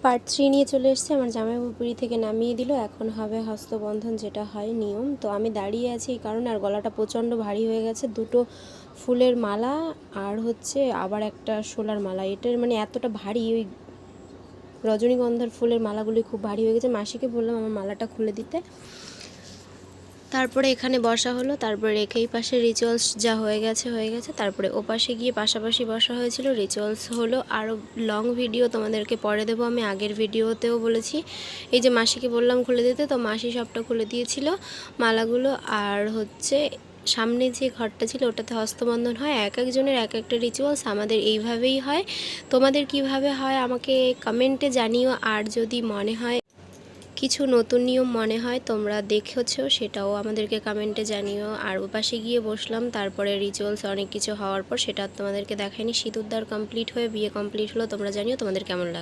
Part 3 নিয়ে চলে এসেছে। আমার জামাইবাবু পুরী থেকে নামিয়ে দিল। এখন হবে হস্তবন্ধন, যেটা হয় নিয়ম। তো আমি দাঁড়িয়ে আছি এই কারণে, আর গলাটা প্রচণ্ড ভারী হয়ে গেছে। দুটো ফুলের মালা আর হচ্ছে আবার একটা শোলার মালা, এটার মানে এতটা ভারী, ওই রজনীগন্ধার ফুলের মালাগুলি খুব ভারী হয়ে গেছে। মাসিকে বললাম আমার মালাটা খুলে দিতে। তারপরে এখানে বসা হলো, তারপরে রেখেই পাশে রিচুয়ালস যা হয়ে গেছে। তারপরে ও পাশে গিয়ে পাশাপাশি বসা হয়েছিল, রিচুয়ালস হলো। আরও লং ভিডিও তোমাদেরকে পরে দেবো, আমি আগের ভিডিওতেও বলেছি। এই যে মাসিকে বললাম খুলে দিতে, তো মাসি সবটা খুলে দিয়েছিল মালাগুলো। আর হচ্ছে সামনে যে ঘরটা ছিল ওটাতে হস্তবন্ধন হয়, এক একজনের এক একটা রিচুয়ালস। আমাদের এইভাবেই হয়। তোমাদের কিভাবে হয় আমাকে কমেন্টে জানিও। আর যদি মনে হয় কিছু নতুন নিয়ম মনে হয় তোমরা দেখেছো, সেটাও আমাদেরকে কমেন্টে জানিও। আর ওপাশে গিয়ে বসলাম, তারপরে রিচুয়ালস অনেক কিছু হওয়ার পর সেটা তোমাদেরকে দেখাইনি। সিঁদুরদার কমপ্লিট হয়ে বিয়ে কমপ্লিট হলো। তোমরা জানিও তোমাদের কেমন লাগলো।